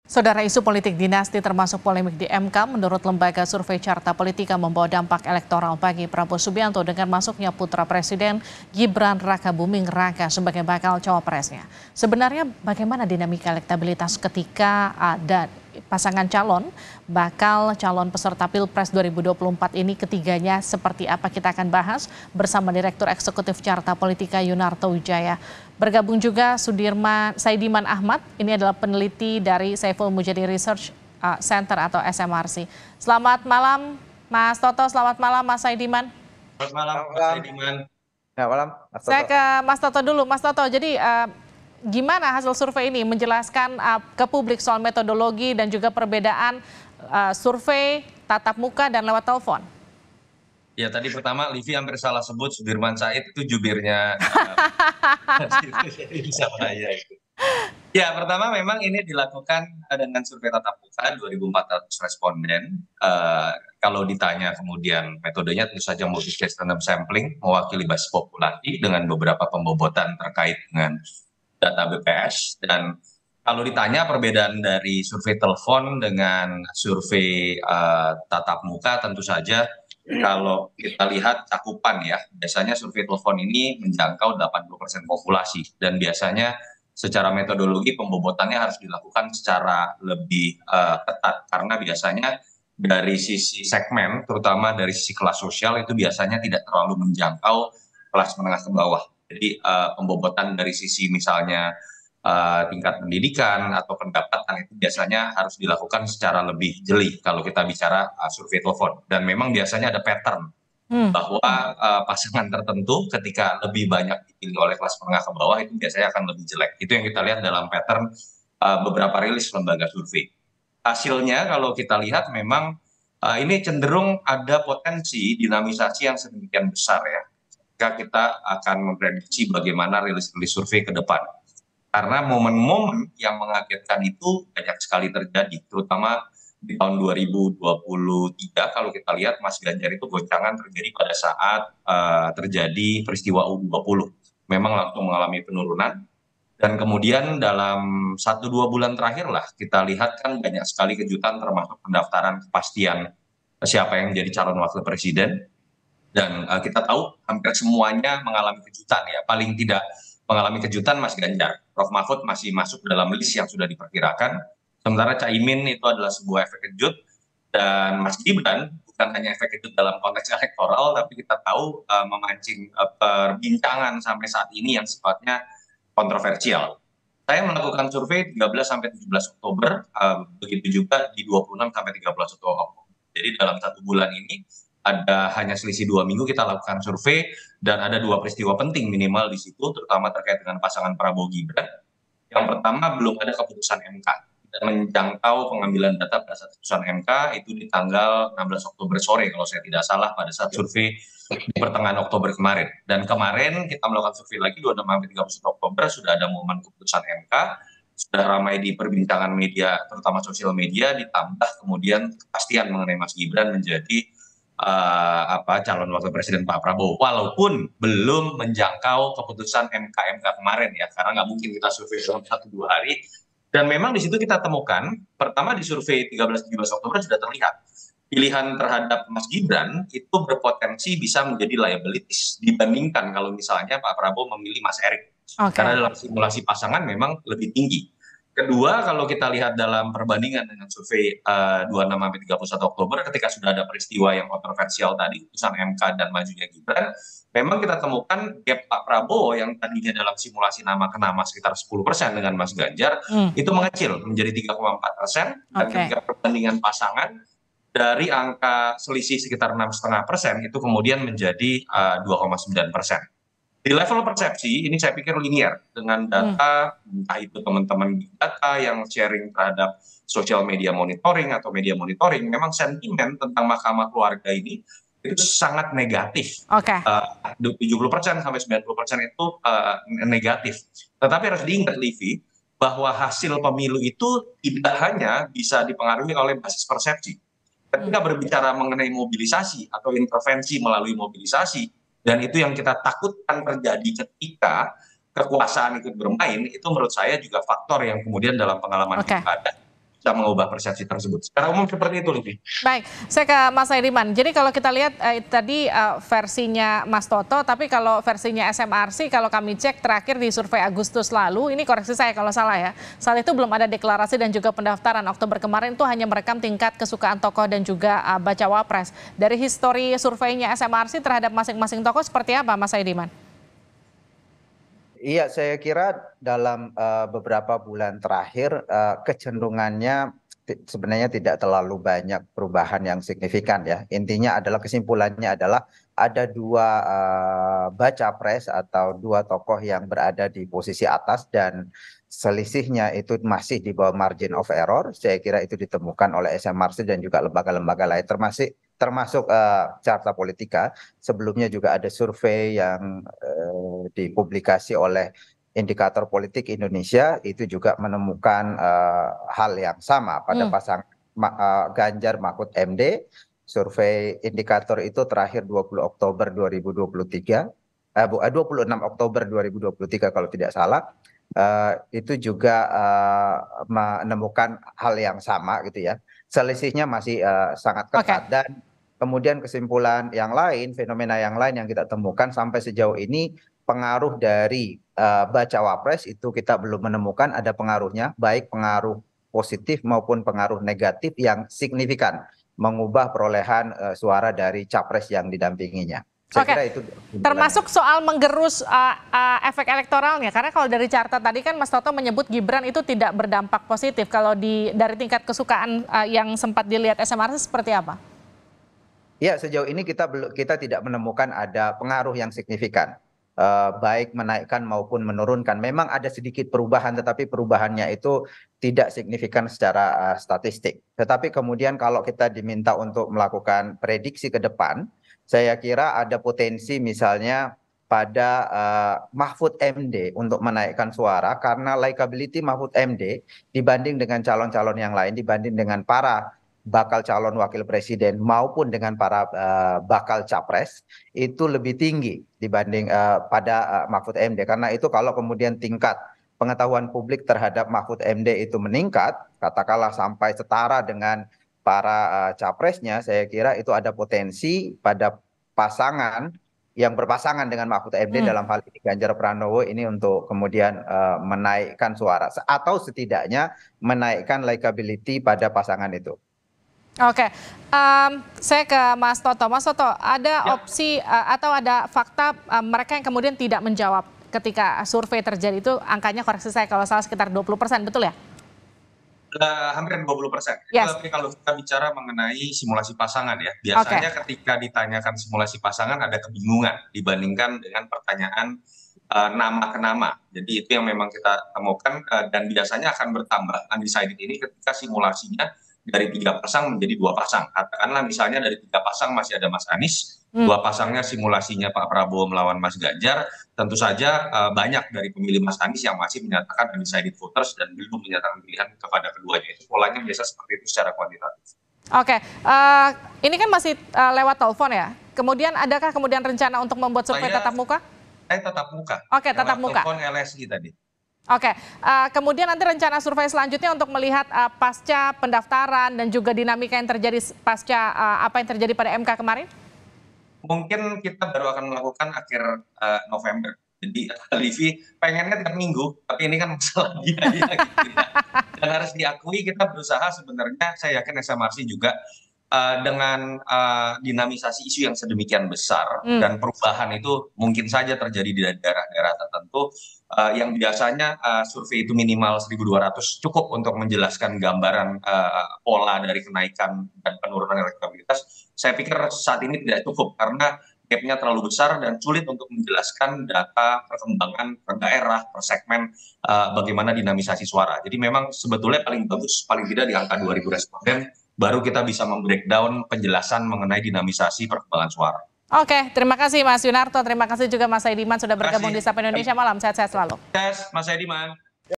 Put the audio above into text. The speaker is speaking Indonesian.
Saudara, isu politik dinasti termasuk polemik di MK menurut lembaga survei Carta Politika membawa dampak elektoral bagi Prabowo Subianto dengan masuknya putra Presiden Gibran Rakabuming Raka sebagai bakal cawapresnya. Sebenarnya bagaimana dinamika elektabilitas ketika ada pasangan bakal calon peserta Pilpres 2024 ini, ketiganya seperti apa, kita akan bahas bersama Direktur Eksekutif Carta Politika Yunarto Wijaya. Bergabung juga Saidiman Ahmad, ini adalah peneliti dari Saiful Mujadi Research Center atau SMRC. Selamat malam Mas Toto, selamat malam Mas Saidiman. Selamat malam Mas Saidiman. Selamat malam Mas Toto. Saya ke Mas Toto dulu. Mas Toto, jadi gimana hasil survei ini menjelaskan ke publik soal metodologi dan juga perbedaan survei tatap muka dan lewat telepon? Ya, tadi pertama Livi hampir salah sebut, Sudirman Said itu jubirnya bisa bahaya itu. Ya, pertama memang ini dilakukan dengan survei tatap muka 2.400 responden. Kalau ditanya kemudian metodenya tentu saja multi-case random sampling, mewakili basis populasi dengan beberapa pembobotan terkait dengan data BPS. Dan kalau ditanya perbedaan dari survei telepon dengan survei tatap muka, tentu saja kalau kita lihat cakupan ya, biasanya survei telepon ini menjangkau 80% populasi dan biasanya secara metodologi pembobotannya harus dilakukan secara lebih ketat karena biasanya dari sisi segmen, terutama dari sisi kelas sosial itu biasanya tidak terlalu menjangkau kelas menengah ke bawah. Jadi pembobotan dari sisi misalnya tingkat pendidikan atau pendapatan itu biasanya harus dilakukan secara lebih jeli kalau kita bicara survei telepon. Dan memang biasanya ada pattern bahwa pasangan tertentu ketika lebih banyak dipilih oleh kelas menengah ke bawah itu biasanya akan lebih jelek. Itu yang kita lihat dalam pattern beberapa rilis lembaga survei. Hasilnya kalau kita lihat memang ini cenderung ada potensi dinamisasi yang sedemikian besar ya. Jika kita akan memprediksi bagaimana rilis-rilis survei ke depan. Karena momen-momen yang mengagetkan itu banyak sekali terjadi, terutama di tahun 2023 kalau kita lihat Mas Ganjar itu goncangan terjadi pada saat terjadi peristiwa U20. Memang langsung mengalami penurunan dan kemudian dalam 1-2 bulan terakhir lah kita lihat kan banyak sekali kejutan termasuk pendaftaran kepastian siapa yang menjadi calon wakil presiden dan kita tahu hampir semuanya mengalami kejutan ya, paling tidak mengalami kejutan Mas Ganjar. Prof Mahfud masih masuk dalam list yang sudah diperkirakan. Sementara Caimin itu adalah sebuah efek kejut. Dan Mas Gibran bukan hanya efek kejut dalam konteks elektoral, tapi kita tahu memancing perbincangan sampai saat ini yang sifatnya kontroversial. Saya melakukan survei 13-17 Oktober, begitu juga di 26 sampai 13 Oktober. Jadi dalam 1 bulan ini ada hanya selisih 2 minggu kita lakukan survei dan ada 2 peristiwa penting minimal di situ, terutama terkait dengan pasangan Prabowo Gibran. Yang pertama, belum ada keputusan MK dan menjangkau pengambilan data pada saat keputusan MK itu di tanggal 16 Oktober sore kalau saya tidak salah pada saat survei di pertengahan Oktober kemarin. Dan kemarin kita melakukan survei lagi 26 sampai 31 Oktober sudah ada momen keputusan MK, sudah ramai di perbincangan media terutama sosial media, ditambah kemudian kepastian mengenai Mas Gibran menjadi calon wakil presiden Pak Prabowo, walaupun belum menjangkau keputusan MK kemarin ya, karena nggak mungkin kita survei dalam 1-2 hari. Dan memang di situ kita temukan, pertama di survei 13-17 Oktober sudah terlihat pilihan terhadap Mas Gibran itu berpotensi bisa menjadi liabilities dibandingkan kalau misalnya Pak Prabowo memilih Mas Erik. Karena dalam simulasi pasangan memang lebih tinggi. Kedua, kalau kita lihat dalam perbandingan dengan survei 26 sampai 31 Oktober ketika sudah ada peristiwa yang kontroversial tadi, putusan MK dan majunya Gibran, memang kita temukan gap Pak Prabowo yang tadinya dalam simulasi nama ke nama sekitar 10% dengan Mas Ganjar, itu mengecil menjadi 3,4%, dan ketika perbandingan pasangan dari angka selisih sekitar 6,5% itu kemudian menjadi 2,9%. Di level persepsi ini saya pikir linear dengan data entah itu teman-teman data yang sharing terhadap social media monitoring atau media monitoring, memang sentimen tentang Mahkamah Keluarga ini itu sangat negatif. 70% sampai 90% itu negatif. Tetapi harus diingat Livi bahwa hasil pemilu itu tidak hanya bisa dipengaruhi oleh basis persepsi. Ketika berbicara mengenai mobilisasi atau intervensi melalui mobilisasi, dan itu yang kita takutkan terjadi ketika kekuasaan ikut bermain, itu menurut saya juga faktor yang kemudian dalam pengalaman pilkada bisa bisa mengubah persepsi tersebut. Secara umum seperti itu, Livi. Baik, saya ke Mas Saidiman. Jadi kalau kita lihat tadi versinya Mas Toto, tapi kalau versinya SMRC, kalau kami cek terakhir di survei Agustus lalu, ini koreksi saya kalau salah ya, saat itu belum ada deklarasi dan juga pendaftaran. Oktober kemarin itu hanya merekam tingkat kesukaan tokoh dan juga bacawa pres. Dari histori surveinya SMRC terhadap masing-masing tokoh seperti apa, Mas Saidiman? Iya, saya kira dalam beberapa bulan terakhir kecenderungannya sebenarnya tidak terlalu banyak perubahan yang signifikan ya. Intinya adalah kesimpulannya adalah ada dua baca pres atau dua tokoh yang berada di posisi atas dan selisihnya itu masih di bawah margin of error. Saya kira itu ditemukan oleh SMRC dan juga lembaga-lembaga lain termasuk Carta Politika. Sebelumnya juga ada survei yang dipublikasi oleh Indikator Politik Indonesia, itu juga menemukan hal yang sama pada pasangan Ganjar Mahfud MD. Survei indikator itu terakhir 20 Oktober 2023, 26 Oktober 2023 kalau tidak salah. Itu juga menemukan hal yang sama gitu ya. Selisihnya masih sangat ketat. Dan kemudian kesimpulan yang lain, fenomena yang lain yang kita temukan sampai sejauh ini, pengaruh dari bacawa pres itu kita belum menemukan ada pengaruhnya, baik pengaruh positif maupun pengaruh negatif yang signifikan mengubah perolehan suara dari capres yang didampinginya. Saya kira itu termasuk soal menggerus efek elektoralnya, karena kalau dari Carta tadi kan Mas Toto menyebut Gibran itu tidak berdampak positif. Kalau dari tingkat kesukaan yang sempat dilihat SMRC seperti apa? Ya, sejauh ini kita tidak menemukan ada pengaruh yang signifikan, baik menaikkan maupun menurunkan. Memang ada sedikit perubahan, tetapi perubahannya itu tidak signifikan secara statistik. Tetapi kemudian kalau kita diminta untuk melakukan prediksi ke depan, saya kira ada potensi misalnya pada Mahfud MD untuk menaikkan suara, karena likability Mahfud MD dibanding dengan calon-calon yang lain, dibanding dengan para bakal calon wakil presiden maupun dengan para bakal capres, itu lebih tinggi dibanding pada Mahfud MD. Karena itu kalau kemudian tingkat pengetahuan publik terhadap Mahfud MD itu meningkat, katakanlah sampai setara dengan para capresnya, saya kira itu ada potensi pada pasangan yang berpasangan dengan Mahfud MD dalam hal ini Ganjar Pranowo ini untuk kemudian menaikkan suara atau setidaknya menaikkan likability pada pasangan itu. Oke, saya ke Mas Toto. Mas Toto, ada opsi atau ada fakta mereka yang kemudian tidak menjawab ketika survei terjadi itu, angkanya koreksi saya kalau salah sekitar 20%, betul ya? Hampir 20%. Yes. Tapi kalau kita bicara mengenai simulasi pasangan ya, biasanya ketika ditanyakan simulasi pasangan ada kebingungan dibandingkan dengan pertanyaan nama ke nama. Jadi itu yang memang kita temukan dan biasanya akan bertambah undecided ini ketika simulasinya dari 3 pasang menjadi 2 pasang. Katakanlah misalnya dari 3 pasang masih ada Mas Anies, 2 pasangnya simulasinya Pak Prabowo melawan Mas Ganjar, tentu saja banyak dari pemilih Mas Anies yang masih menyatakan undecided voters dan belum menyatakan pilihan kepada keduanya. Itu polanya biasa seperti itu secara kuantitatif. Oke, ini kan masih lewat telepon ya. Kemudian adakah kemudian rencana untuk membuat survei tatap muka? Saya tatap muka. Oke, tatap muka. Telepon LSI tadi. Oke, kemudian nanti rencana survei selanjutnya untuk melihat pasca pendaftaran dan juga dinamika yang terjadi pasca apa yang terjadi pada MK kemarin? Mungkin kita baru akan melakukan akhir November. Jadi Livi pengennya tiap minggu, tapi ini kan masalah biaya gitu ya. Dan harus diakui kita berusaha sebenarnya, saya yakin SMRC juga dengan dinamisasi isu yang sedemikian besar dan perubahan itu mungkin saja terjadi di daerah-daerah tertentu yang biasanya survei itu minimal 1.200 cukup untuk menjelaskan gambaran pola dari kenaikan dan penurunan elektabilitas. Saya pikir saat ini tidak cukup karena gap-nya terlalu besar dan sulit untuk menjelaskan data perkembangan per daerah, per segmen, bagaimana dinamisasi suara. Jadi memang sebetulnya paling bagus, paling tidak di angka 2.000 responden, baru kita bisa membreakdown penjelasan mengenai dinamisasi perkembangan suara. Oke, terima kasih Mas Yunarto, terima kasih juga Mas Saidiman sudah bergabung di Sapa Indonesia Malam. Sehat-sehat selalu. Yes, Mas Saidiman.